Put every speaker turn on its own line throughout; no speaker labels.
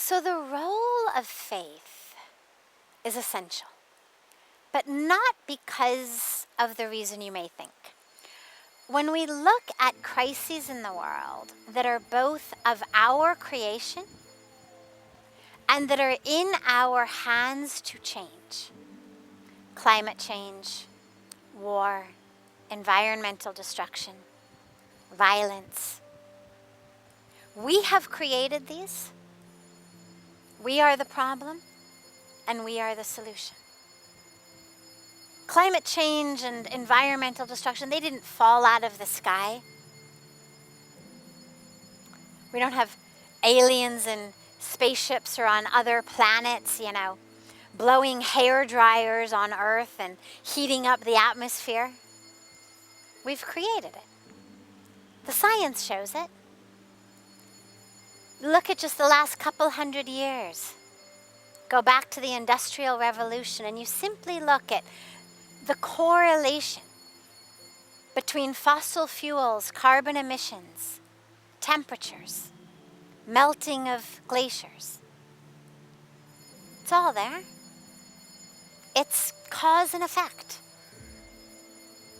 So the role of faith is essential, but not because of the reason you may think. When we look at crises in the world that are both of our creation and that are in our hands to change, climate change, war, environmental destruction, violence, we have created these. We are the problem, and we are the solution. Climate change and environmental destruction, they didn't fall out of the sky. We don't have aliens in spaceships or on other planets, blowing hair dryers on Earth and heating up the atmosphere. We've created it. The science shows it. Look at just the last couple hundred years. Go back to the Industrial Revolution and you simply look at the correlation between fossil fuels, carbon emissions, temperatures, melting of glaciers. It's all there. It's cause and effect.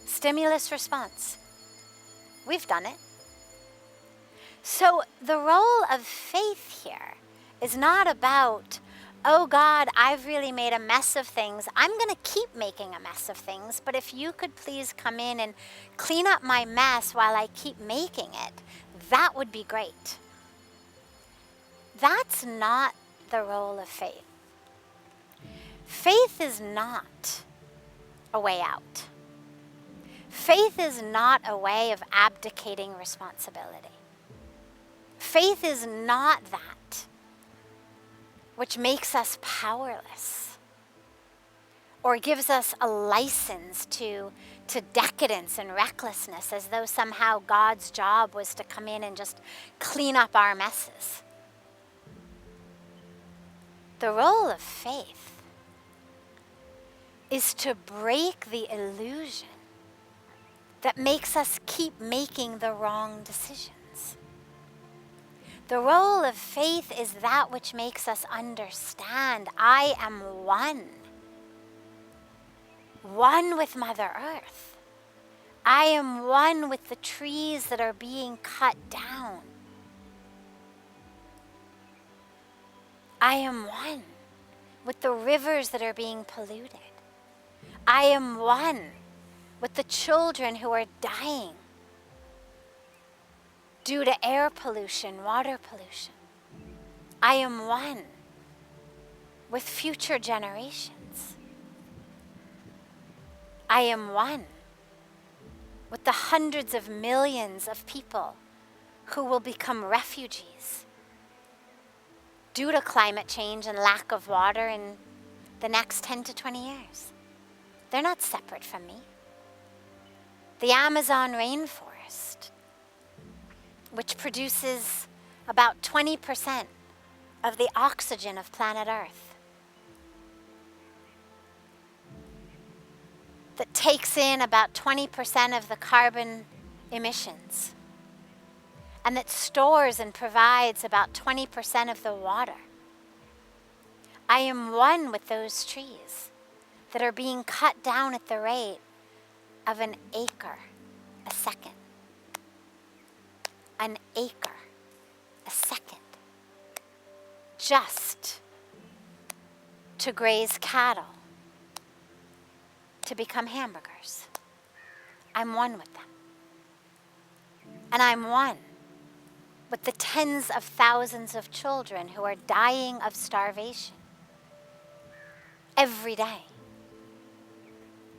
Stimulus response. We've done it. So the role of faith here is not about, oh God, I've really made a mess of things. I'm going to keep making a mess of things, but if you could please come in and clean up my mess while I keep making it, that would be great. That's not the role of faith. Faith is not a way out. Faith is not a way of abdicating responsibility. Faith is not that which makes us powerless or gives us a license to decadence and recklessness, as though somehow God's job was to come in and just clean up our messes. The role of faith is to break the illusion that makes us keep making the wrong decisions. The role of faith is that which makes us understand I am one with Mother Earth. I am one with the trees that are being cut down. I am one with the rivers that are being polluted. I am one with the children who are dying due to air pollution, water pollution. I am one with future generations. I am one with the hundreds of millions of people who will become refugees due to climate change and lack of water in the next 10 to 20 years. They're not separate from me. The Amazon rainforest, which produces about 20% of the oxygen of planet Earth, that takes in about 20% of the carbon emissions, and that stores and provides about 20% of the water. I am one with those trees that are being cut down at the rate of an acre a second. An acre a second. Just to graze cattle, to become hamburgers. I'm one with them. And I'm one with the tens of thousands of children who are dying of starvation every day.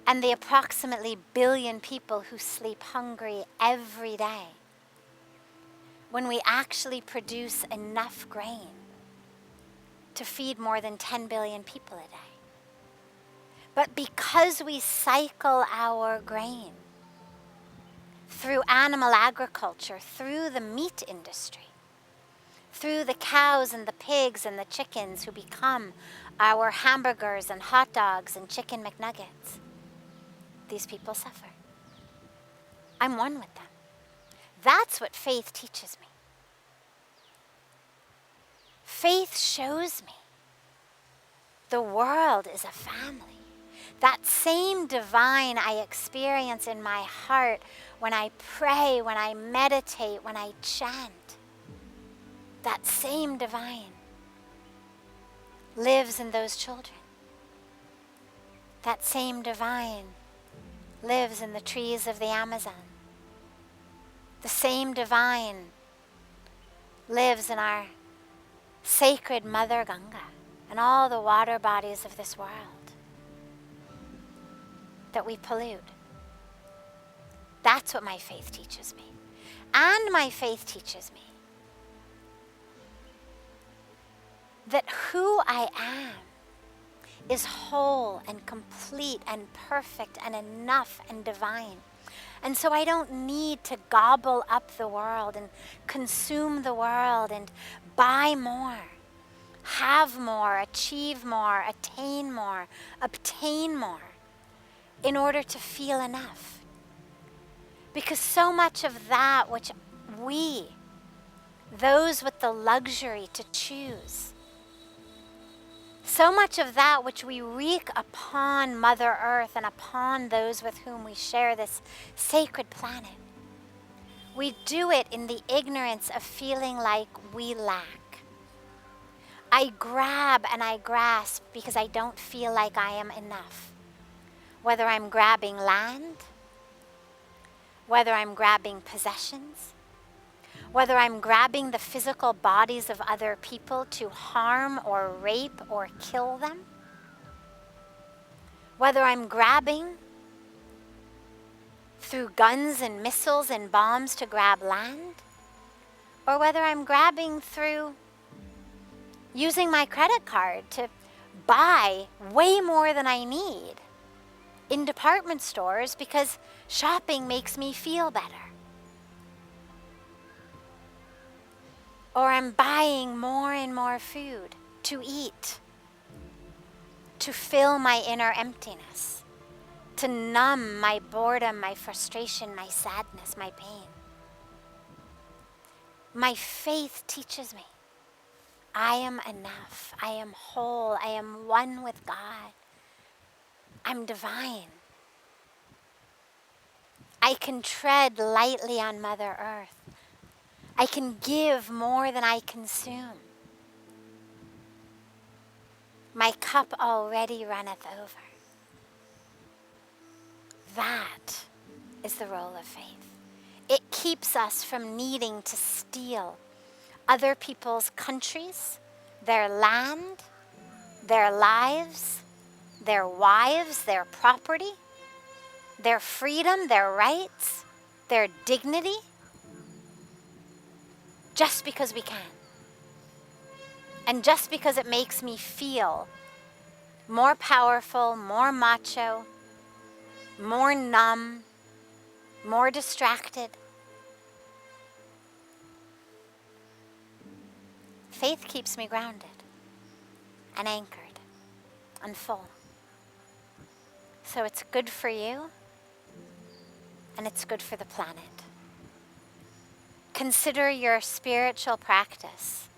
And the approximately 1 billion people who sleep hungry every day, when we actually produce enough grain to feed more than 10 billion people a day. But because we cycle our grain through animal agriculture, through the meat industry, through the cows and the pigs and the chickens who become our hamburgers and hot dogs and chicken McNuggets, these people suffer. I'm one with them. That's what faith teaches me. Faith shows me the world is a family. That same divine I experience in my heart when I pray, when I meditate, when I chant, that same divine lives in those children. That same divine lives in the trees of the Amazon. The same divine lives in our sacred Mother Ganga and all the water bodies of this world that we pollute. That's what my faith teaches me. And my faith teaches me that who I am is whole and complete and perfect and enough and divine. And so I don't need to gobble up the world and consume the world and buy more, have more, achieve more, attain more, obtain more in order to feel enough. Because so much of that which we, those with the luxury to choose, so much of that which we wreak upon Mother Earth and upon those with whom we share this sacred planet, we do it in the ignorance of feeling like we lack. I grab and I grasp because I don't feel like I am enough. Whether I'm grabbing land, whether I'm grabbing possessions, whether I'm grabbing the physical bodies of other people to harm or rape or kill them, whether I'm grabbing through guns and missiles and bombs to grab land, or whether I'm grabbing through using my credit card to buy way more than I need in department stores because shopping makes me feel better. Or I'm buying more and more food to eat, to fill my inner emptiness, to numb my boredom, my frustration, my sadness, my pain. My faith teaches me I am enough, I am whole, I am one with God. I'm divine. I can tread lightly on Mother Earth. I can give more than I consume. My cup already runneth over. That is the role of faith. It keeps us from needing to steal other people's countries, their land, their lives, their wives, their property, their freedom, their rights, their dignity, just because we can. And just because it makes me feel more powerful, more macho, more numb, more distracted. Faith keeps me grounded and anchored and full. So it's good for you and it's good for the planet. Consider your spiritual practice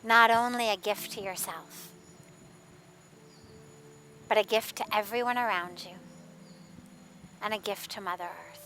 not only a gift to yourself, but a gift to everyone around you and a gift to Mother Earth.